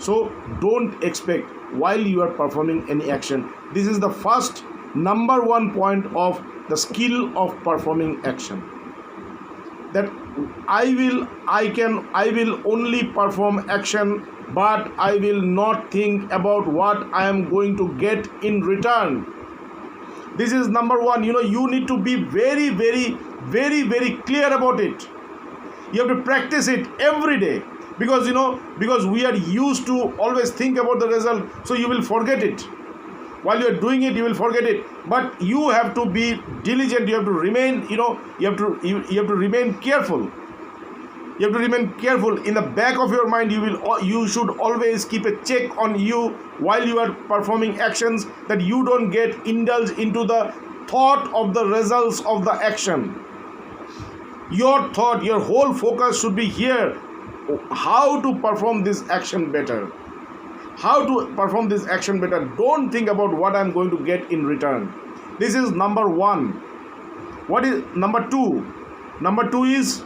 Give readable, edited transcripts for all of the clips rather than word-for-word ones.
So don't expect while you are performing any action. This is the first number one point of the skill of performing action, that I will only perform action, but I will not think about what I am going to get in return. This is number one. You need to be very, very, very, very clear about it. You have to practice it every day, because we are used to always think about the result, so you will forget it. While you are doing it, you will forget it. But you have to be diligent. You have to remain, you have to remain careful. You have to remain careful. In the back of your mind, you should always keep a check on you while you are performing actions, that you don't get indulged into the thought of the results of the action. Your thought, your whole focus should be here. How to perform this action better? How to perform this action better? Don't think about what I'm going to get in return. This is number one. What is number two? Number two is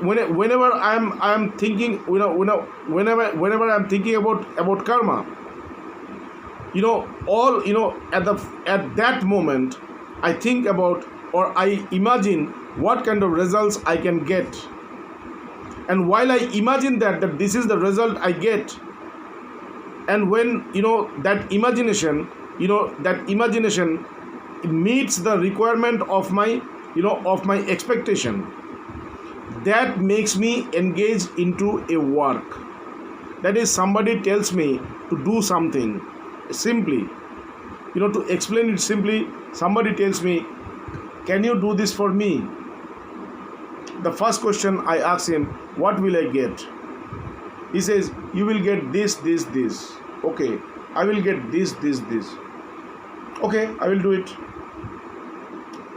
whenever I'm thinking, whenever I'm thinking about karma, at that moment I think about, or I imagine what kind of results I can get. And while I imagine that this is the result I get, and when that imagination meets the requirement of my expectation, that makes me engage into a work. That is, somebody tells me to do something simply, to explain it simply, somebody tells me, can you do this for me? The first question I ask him, what will I get? He says, you will get this, this, this. Okay, I will get this, this, this. Okay, I will do it.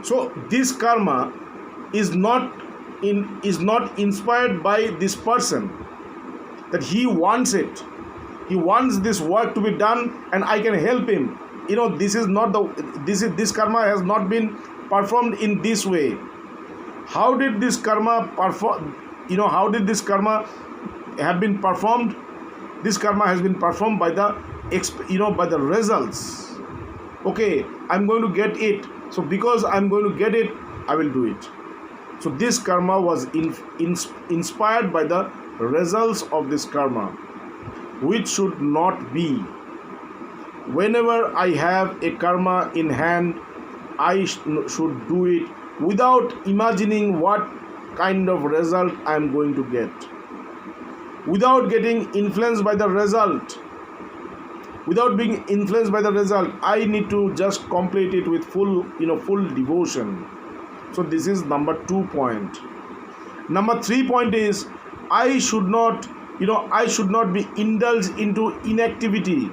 So this karma is not inspired by this person, that he wants it. He wants this work to be done, and I can help him. This karma has not been performed in this way. How did this karma perform? How did this karma have been performed? This karma has been performed by the results. Okay, I'm going to get it. So because I'm going to get it, I will do it. So this karma was inspired by the results of this karma, which should not be. Whenever I have a karma in hand, I should do it without imagining what kind of result I am going to get, without getting influenced by the result. Without being influenced by the result, I need to just complete it with full devotion. So this is number 2 point. Number 3 point is, I should not be indulged into inactivity,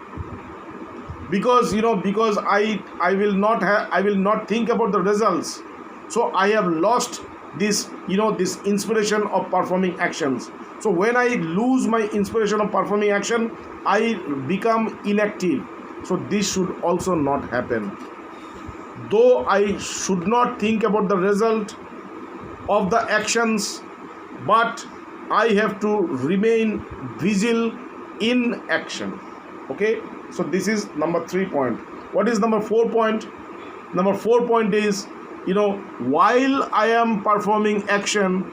because I will not think about the results. So I have lost this inspiration of performing actions. So when I lose my inspiration of performing action, I become inactive. So this should also not happen. Though I should not think about the result of the actions, but I have to remain vigilant in action. Okay, so this is number 3 point. What is number 4 point? Number 4 point is, while I am performing action,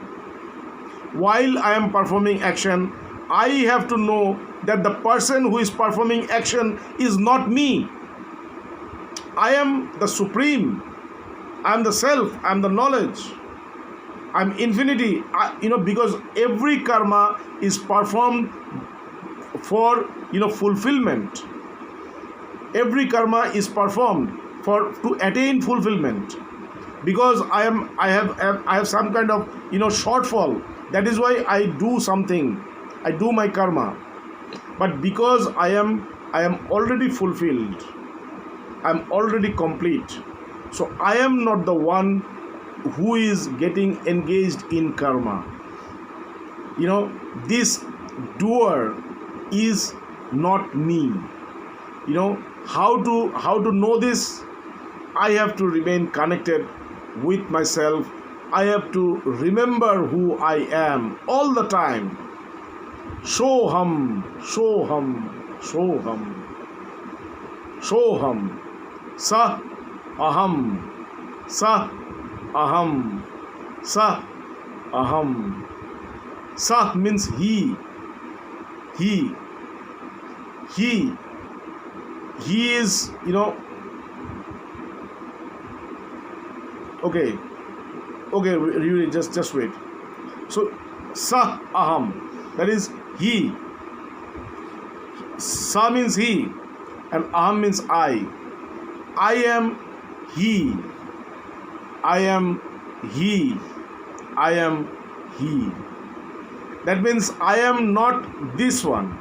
I have to know that the person who is performing action is not me. I am the supreme. I am the self. I am the knowledge. I am infinity. Because every karma is performed for fulfillment. Every karma is performed to attain fulfillment. Because I have some kind of shortfall. That is why I do something. I do my karma. But because I am already fulfilled, I am already complete. So I am not the one who is getting engaged in karma. This doer is not me. How to know this? I have to remain connected with myself. I have to remember who I am all the time. Shoham, Shoham, Shoham, Shoham, Sa Aham, Sa Aham, Sa Aham. Sa means he, he, he. He is, okay, really, just wait. So, Sa Aham, that is he. Sa means he, and Aham means I. I am he. I am he. I am he. That means I am not this one.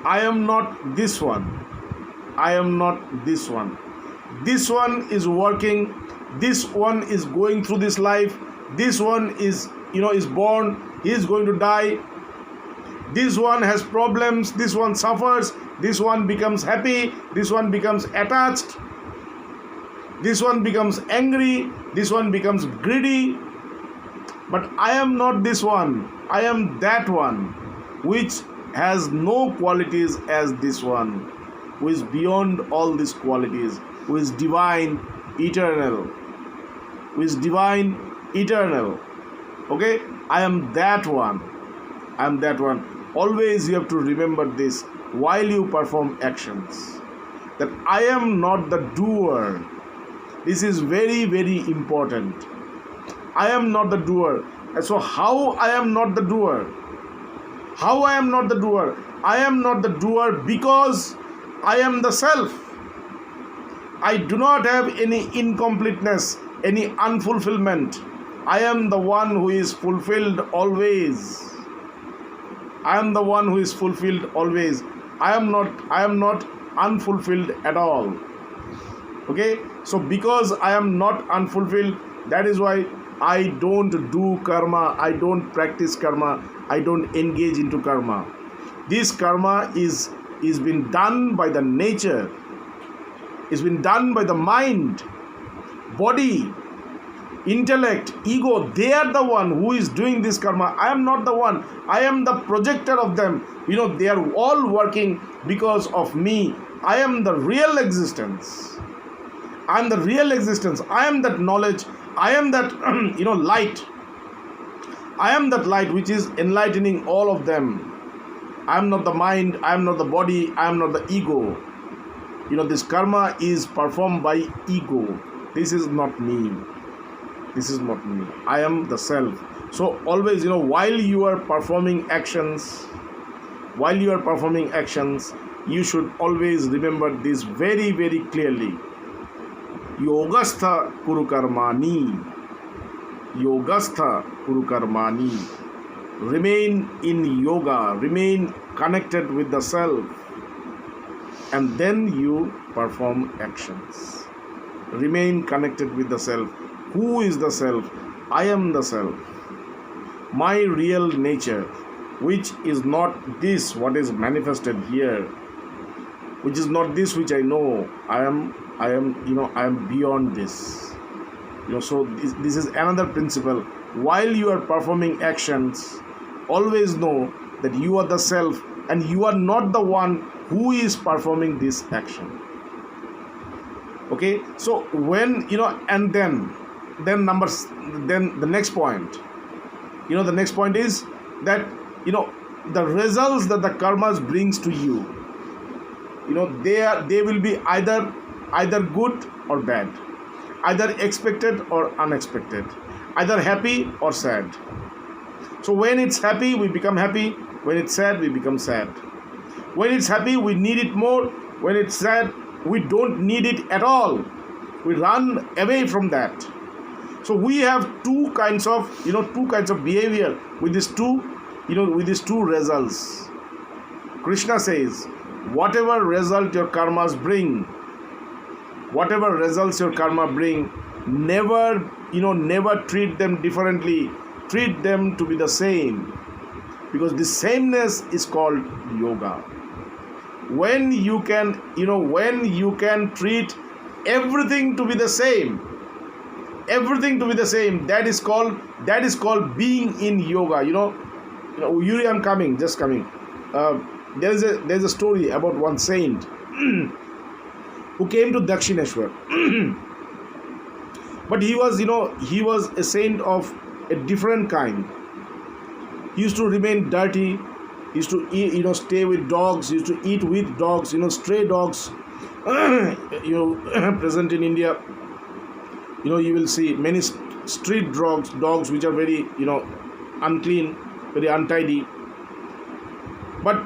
I am not this one. I am not this one. This one is working. This one is going through this life. This one is born. He is going to die. This one has problems. This one suffers. This one becomes happy. This one becomes attached. This one becomes angry. This one becomes greedy. But I am not this one. I am that one which has no qualities as this one, who is beyond all these qualities, who is divine, eternal, who is divine, eternal. Okay? I am that one. I am that one. Always you have to remember this while you perform actions, that I am not the doer. This is very, very important. I am not the doer. And so how I am not the doer? How I am not the doer? I am not the doer because I am the self. I do not have any incompleteness, any unfulfillment. I am the one who is fulfilled always. I am the one who is fulfilled always. I am not unfulfilled at all. Okay? So because I am not unfulfilled, that is why I don't do karma, I don't practice karma, I don't engage into karma. This karma is been done by the nature, is been done by the mind, body, intellect, ego. They are the one who is doing this karma. I am not the one. I am the projector of them. They are all working because of me. I am the real existence. I am the real existence. I am that knowledge. I am that light. I am that light which is enlightening all of them. I am not the mind. I am not the body. I am not the ego. This karma is performed by ego. This is not me. This is not me. I am the self. So always, while you are performing actions, you should always remember this very, very clearly. Yogastha kuru karmani. Yogastha kuru karmani. Remain in yoga. Remain connected with the self. And then you perform actions. Remain connected with the self. Who is the self? I am the self. My real nature, which is not this what is manifested here, which is not this which I know. I am beyond this. So this is another principle. While you are performing actions, always know that you are the self and you are not the one who is performing this action. Okay? So when, and then the next point. The next point is that, the results that the karmas brings to you, they will be either good or bad, either expected or unexpected, either happy or sad. So when it's happy, we become happy. When it's sad, we become sad. When it's happy, we need it more. When it's sad, we don't need it at all. We run away from that. So we have two kinds of behavior with these two results. Krishna says, whatever result your karmas bring, whatever results your karma bring, never treat them differently. Treat them to be the same. Because this sameness is called yoga. When you can treat everything to be the same, that is called being in yoga. Yuri, I'm coming, just coming. There's a story about one saint who came to Dakshineshwar. But he was a saint of a different kind. He used to remain dirty. He used to eat, stay with dogs. He used to eat with dogs. Stray dogs. Present in India. You will see many street dogs which are very unclean, very untidy. But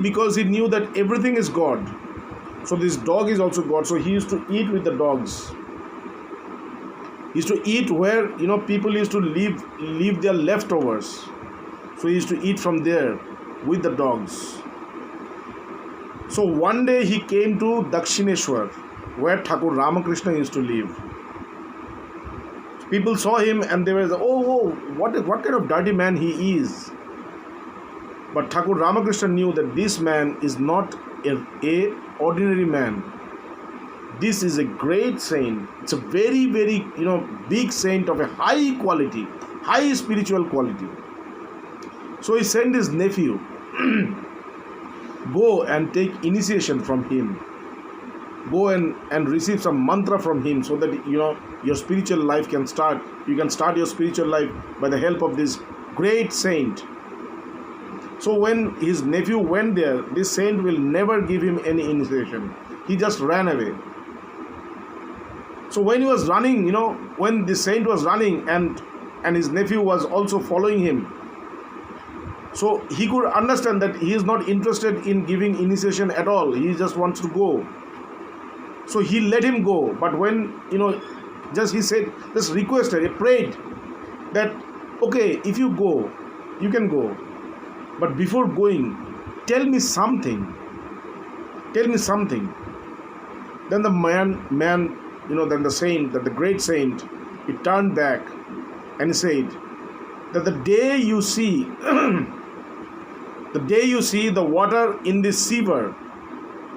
because he knew that everything is God, so this dog is also God. So he used to eat with the dogs. He used to eat where people used to leave their leftovers. So he used to eat from there with the dogs. So one day he came to Dakshineshwar, where Thakur Ramakrishna used to live. People saw him and they were like, oh, what kind of dirty man he is. But Thakur Ramakrishna knew that this man is not a ordinary man. This is a great saint. It's a very, very, big saint of a high quality, high spiritual quality. So he sent his nephew, go and take initiation from him. Go and receive some mantra from him so that, your spiritual life can start. You can start your spiritual life by the help of this great saint. So when his nephew went there, this saint will never give him any initiation. He just ran away. So when he was running, when the saint was running and his nephew was also following him, so he could understand that he is not interested in giving initiation at all. He just wants to go. So he let him go. But when, he said, just requested, he prayed that, okay, if you go, you can go. But before going, tell me something. Tell me something. Then the man, then the saint, that the great saint, he turned back and he said that the day you see the water in this sewer,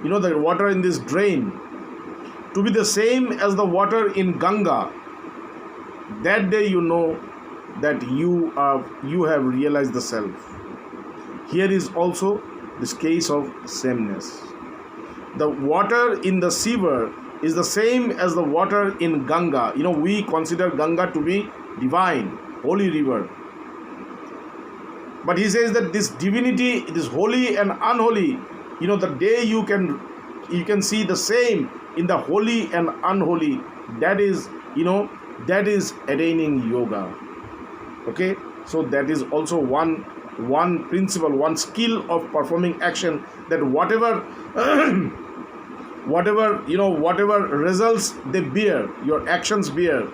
the water in this drain, to be the same as the water in Ganga, that day you know that you have realized the self. Here is also this case of sameness. The water in the sewer is the same as the water in Ganga. We consider Ganga to be divine, holy river. But he says that this divinity, it is holy and unholy. The day you can see the same in the holy and unholy, that is attaining yoga. Okay, so that is also one principle, one skill of performing action, that whatever results they bear, your actions bear,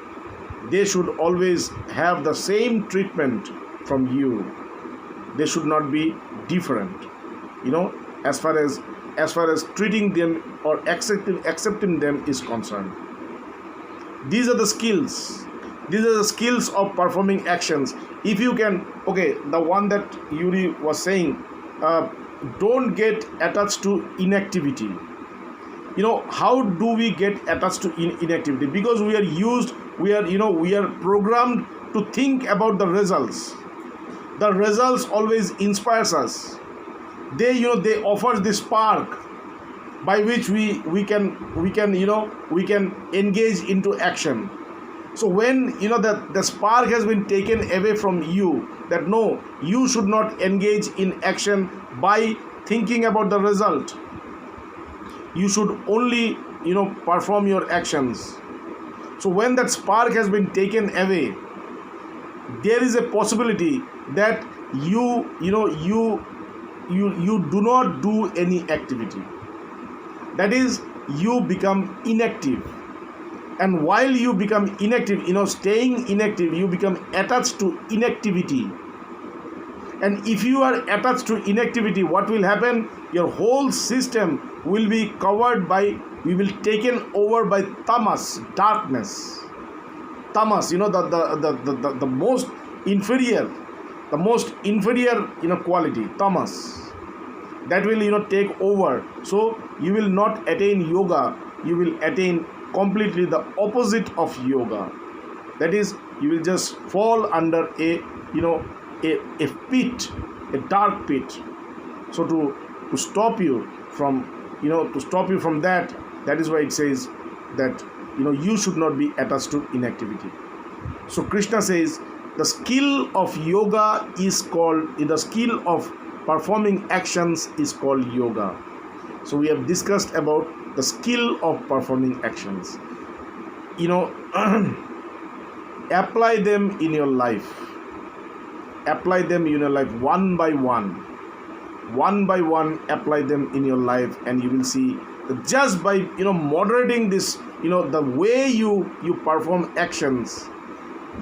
they should always have the same treatment from you. They should not be different, as far as treating them or accepting them is concerned. These are the skills. These are the skills of performing actions. If you can, okay, the one that Yuri was saying, don't get attached to inactivity. How do we get attached to inactivity? Because we are programmed to think about the results. The results always inspires us. They offer this spark by which we can engage into action. So when the spark has been taken away from you, that no, you should not engage in action by thinking about the result. You should only perform your actions. So when that spark has been taken away, there is a possibility that you do not do any activity. That is, you become inactive. And while you become inactive, staying inactive, you become attached to inactivity. And if you are attached to inactivity, what will happen? Your whole system will be covered by, taken over by tamas, darkness. Tamas, the most inferior, quality, tamas. That will, take over. So you will not attain yoga. You will attain completely the opposite of yoga. That is, you will just fall under a a pit, a dark pit. So to stop you from, to stop you from that, that is why it says that, you should not be attached to inactivity. So Krishna says the skill of yoga is called, the skill of performing actions is called yoga. So we have discussed about the skill of performing actions. Apply them in your life. Apply them in your life one by one. One by one, apply them in your life, and you will see that just by moderating this, the way you perform actions,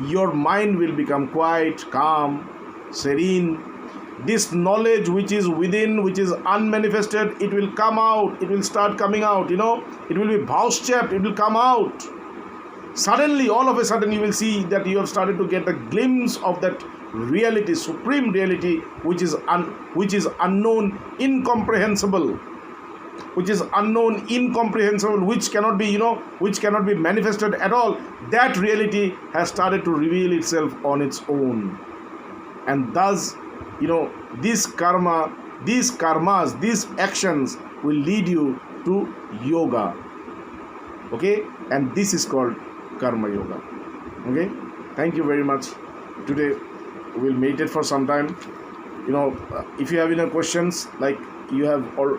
your mind will become quiet, calm, serene. This knowledge which is within, which is unmanifested, it will come out, it will start coming out, it will be bhauschept, it will come out. Suddenly, all of a sudden, you will see that you have started to get a glimpse of that reality, supreme reality, which is unknown, incomprehensible, which cannot be, which cannot be manifested at all. That reality has started to reveal itself on its own. And thus, this karma, these karmas, these actions will lead you to yoga. Okay? And this is called karma yoga. Okay? Thank you very much. Today we'll meditate for some time. If you have any questions, like you have all